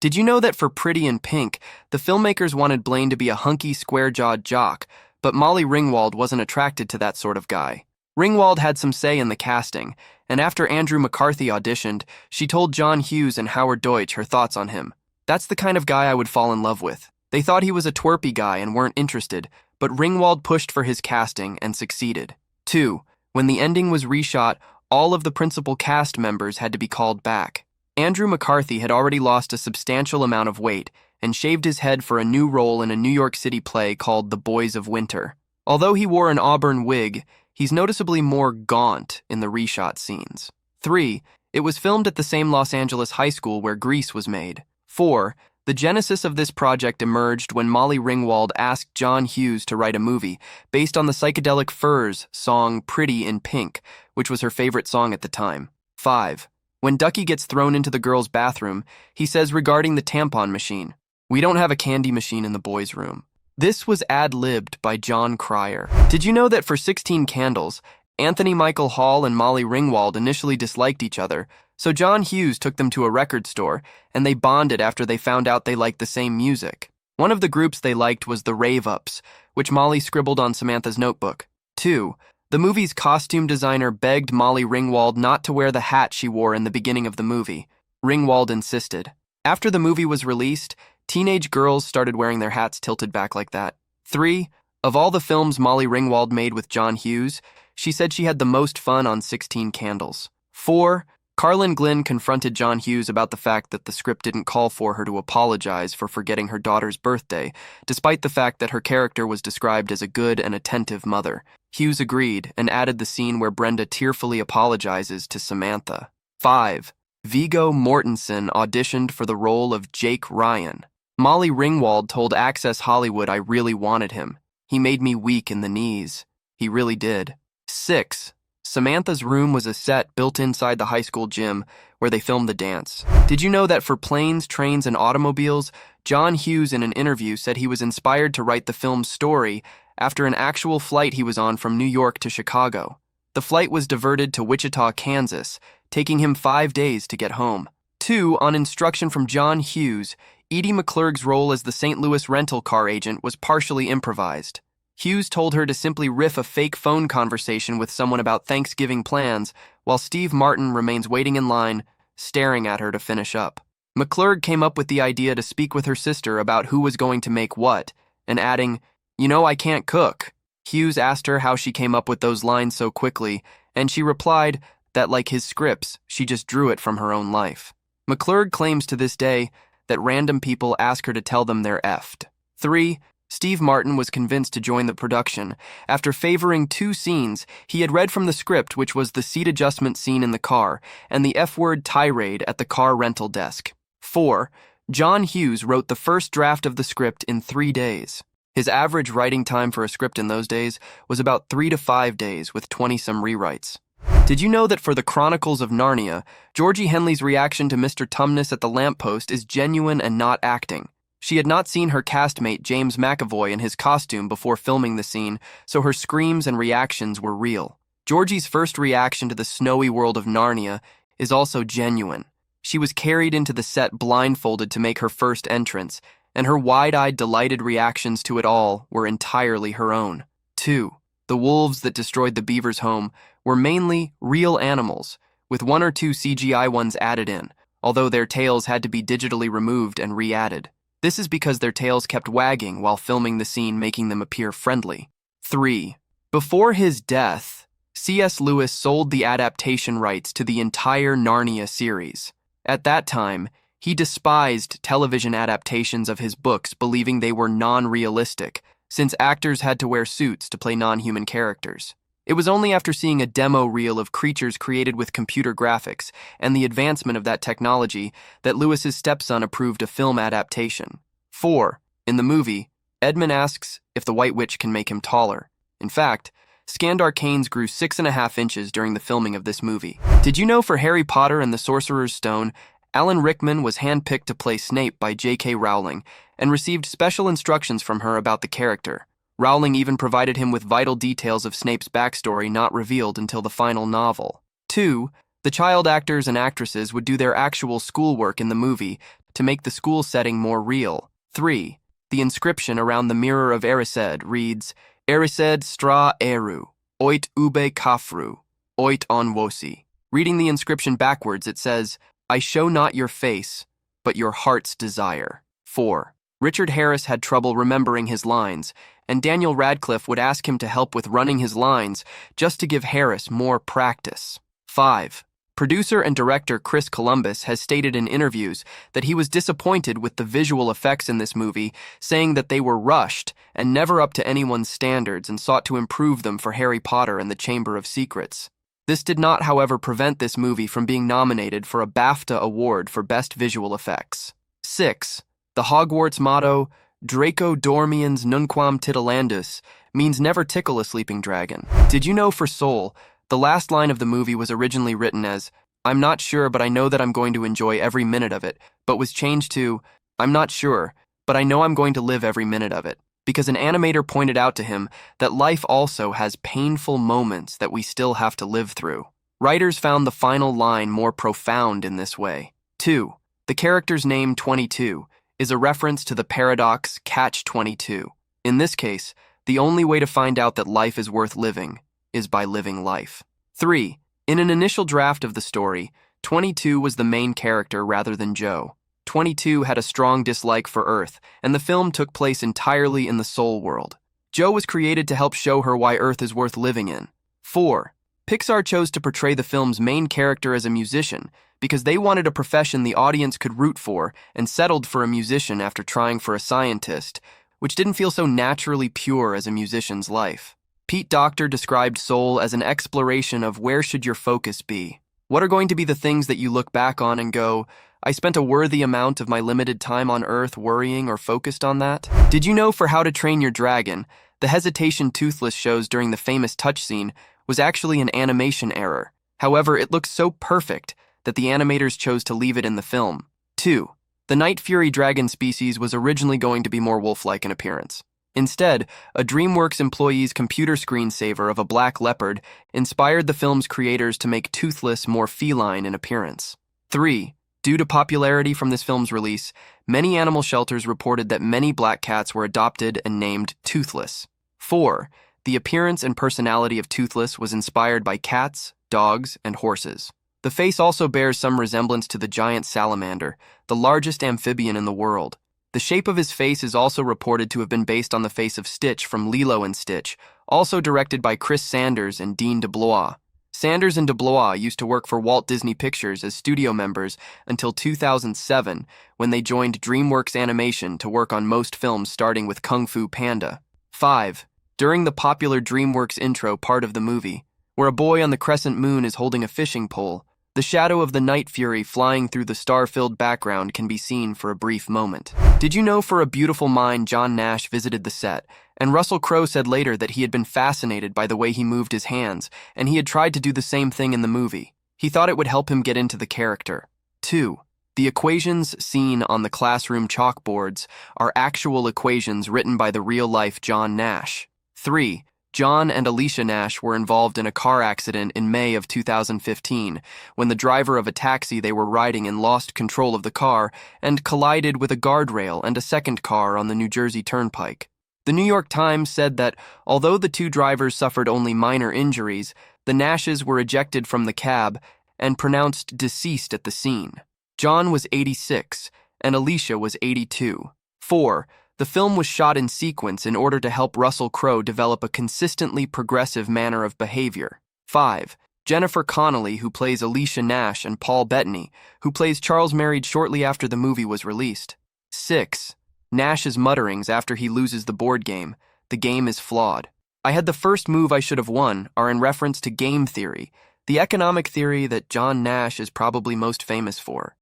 Did you know that for Pretty in Pink, the filmmakers wanted Blaine to be a hunky, square-jawed jock, but Molly Ringwald wasn't attracted to that sort of guy? Ringwald had some say in the casting, and after Andrew McCarthy auditioned, she told John Hughes and Howard Deutsch her thoughts on him. "That's the kind of guy I would fall in love with." They thought he was a twerpy guy and weren't interested, but Ringwald pushed for his casting and succeeded. 2. When the ending was reshot, all of the principal cast members had to be called back. Andrew McCarthy had already lost a substantial amount of weight and shaved his head for a new role in a New York City play called The Boys of Winter. Although he wore an auburn wig, he's noticeably more gaunt in the reshot scenes. 3. It was filmed at the same Los Angeles high school where Grease was made. 4. The genesis of this project emerged when Molly Ringwald asked John Hughes to write a movie based on the psychedelic Furs song Pretty in Pink, which was her favorite song at the time. 5. When Ducky gets thrown into the girls' bathroom, he says regarding the tampon machine, "We don't have a candy machine in the boys' room." This was ad-libbed by John Cryer. Did you know that for 16 Candles, Anthony Michael Hall and Molly Ringwald initially disliked each other, so John Hughes took them to a record store, and they bonded after they found out they liked the same music. One of the groups they liked was the Rave-Ups, which Molly scribbled on Samantha's notebook. 2. The movie's costume designer begged Molly Ringwald not to wear the hat she wore in the beginning of the movie. Ringwald insisted. After the movie was released, teenage girls started wearing their hats tilted back like that. 3. Of all the films Molly Ringwald made with John Hughes, she said she had the most fun on 16 Candles. 4. Carlin Glynn confronted John Hughes about the fact that the script didn't call for her to apologize for forgetting her daughter's birthday, despite the fact that her character was described as a good and attentive mother. Hughes agreed and added the scene where Brenda tearfully apologizes to Samantha. 5. Viggo Mortensen auditioned for the role of Jake Ryan. Molly Ringwald told Access Hollywood I really wanted him. "He made me weak in the knees." He really did. 6. Samantha's room was a set built inside the high school gym where they filmed the dance. Did you know that for Planes, Trains, and Automobiles, John Hughes in an interview said he was inspired to write the film's story after an actual flight he was on from New York to Chicago? The flight was diverted to Wichita, Kansas, taking him 5 days to get home. 2. On instruction from John Hughes, Edie McClurg's role as the St. Louis rental car agent was partially improvised. Hughes told her to simply riff a fake phone conversation with someone about Thanksgiving plans, while Steve Martin remains waiting in line, staring at her to finish up. McClurg came up with the idea to speak with her sister about who was going to make what, and adding, "You know I can't cook." Hughes asked her how she came up with those lines so quickly, and she replied that, like his scripts, she just drew it from her own life. McClurg claims to this day that random people ask her to tell them they're effed. 3. Steve Martin was convinced to join the production. After favoring 2 scenes, he had read from the script, which was the seat adjustment scene in the car and the F-word tirade at the car rental desk. 4. John Hughes wrote the first draft of the script in 3 days. His average writing time for a script in those days was about 3 to 5 days, with 20-some rewrites. Did you know that for the Chronicles of Narnia, Georgie Henley's reaction to Mr. Tumnus at the lamppost is genuine and not acting? She had not seen her castmate James McAvoy in his costume before filming the scene, so her screams and reactions were real. Georgie's first reaction to the snowy world of Narnia is also genuine. She was carried into the set blindfolded to make her first entrance, and her wide-eyed, delighted reactions to it all were entirely her own. 2. The wolves that destroyed the beaver's home were mainly real animals, with 1 or 2 CGI ones added in, although their tails had to be digitally removed and re-added. This is because their tails kept wagging while filming the scene, making them appear friendly. 3. Before his death, C.S. Lewis sold the adaptation rights to the entire Narnia series. At that time, he despised television adaptations of his books, believing they were non-realistic, since actors had to wear suits to play non-human characters. It was only after seeing a demo reel of creatures created with computer graphics and the advancement of that technology that Lewis's stepson approved a film adaptation. 4. In the movie, Edmund asks if the White Witch can make him taller. In fact, Skandar canes grew 6.5 inches during the filming of this movie. Did you know for Harry Potter and the Sorcerer's Stone, Alan Rickman was handpicked to play Snape by J.K. Rowling and received special instructions from her about the character. Rowling even provided him with vital details of Snape's backstory not revealed until the final novel. 2. The child actors and actresses would do their actual schoolwork in the movie to make the school setting more real. 3. The inscription around the mirror of Erised reads, Erised stra eru, oit ube kafru, oit on wosi. Reading the inscription backwards, it says, I show not your face, but your heart's desire. 4. Richard Harris had trouble remembering his lines, and Daniel Radcliffe would ask him to help with running his lines just to give Harris more practice. 5. Producer and director Chris Columbus has stated in interviews that he was disappointed with the visual effects in this movie, saying that they were rushed and never up to anyone's standards and sought to improve them for Harry Potter and the Chamber of Secrets. This did not, however, prevent this movie from being nominated for a BAFTA award for Best Visual Effects. 6. The Hogwarts motto, Draco dormiens nunquam titilandus, means never tickle a sleeping dragon. Did you know for Soul, the last line of the movie was originally written as, I'm not sure, but I know that I'm going to enjoy every minute of it, but was changed to, I'm not sure, but I know I'm going to live every minute of it, because an animator pointed out to him that life also has painful moments that we still have to live through. Writers found the final line more profound in this way. 2. The character's name 22 is a reference to the paradox Catch-22. In this case, the only way to find out that life is worth living is by living life. 3. In an initial draft of the story, 22 was the main character rather than Joe. 22 had a strong dislike for Earth, and the film took place entirely in the Soul world. Joe was created to help show her why Earth is worth living in. 4. Pixar chose to portray the film's main character as a musician because they wanted a profession the audience could root for and settled for a musician after trying for a scientist, which didn't feel so naturally pure as a musician's life. Pete Docter described Soul as an exploration of where should your focus be. What are going to be the things that you look back on and go, I spent a worthy amount of my limited time on Earth worrying or focused on that? Did you know for How to Train Your Dragon, the hesitation Toothless shows during the famous touch scene was actually an animation error. However, it looks so perfect that the animators chose to leave it in the film. 2. The Night Fury dragon species was originally going to be more wolf-like in appearance. Instead, a DreamWorks employee's computer screensaver of a black leopard inspired the film's creators to make Toothless more feline in appearance. 3. Due to popularity from this film's release, many animal shelters reported that many black cats were adopted and named Toothless. 4. The appearance and personality of Toothless was inspired by cats, dogs, and horses. The face also bears some resemblance to the giant salamander, the largest amphibian in the world. The shape of his face is also reported to have been based on the face of Stitch from Lilo and Stitch, also directed by Chris Sanders and Dean DeBlois. Sanders and DeBlois used to work for Walt Disney Pictures as studio members until 2007, when they joined DreamWorks Animation to work on most films starting with Kung Fu Panda. 5. During the popular DreamWorks intro part of the movie, where a boy on the crescent moon is holding a fishing pole, the shadow of the Night Fury flying through the star-filled background can be seen for a brief moment. Did you know for A Beautiful Mind, John Nash visited the set, and Russell Crowe said later that he had been fascinated by the way he moved his hands, and he had tried to do the same thing in the movie. He thought it would help him get into the character. 2. The equations seen on the classroom chalkboards are actual equations written by the real-life John Nash. 3. John and Alicia Nash were involved in a car accident in May of 2015 when the driver of a taxi they were riding in lost control of the car and collided with a guardrail and a second car on the New Jersey Turnpike. The New York Times said that although the two drivers suffered only minor injuries, the Nashes were ejected from the cab and pronounced deceased at the scene. John was 86 and Alicia was 82. 4. The film was shot in sequence in order to help Russell Crowe develop a consistently progressive manner of behavior. 5. Jennifer Connelly, who plays Alicia Nash, and Paul Bettany, who plays Charles, married shortly after the movie was released. 6. Nash's mutterings after he loses the board game, "The game is flawed. I had the first move I should have won," are in reference to game theory, the economic theory that John Nash is probably most famous for.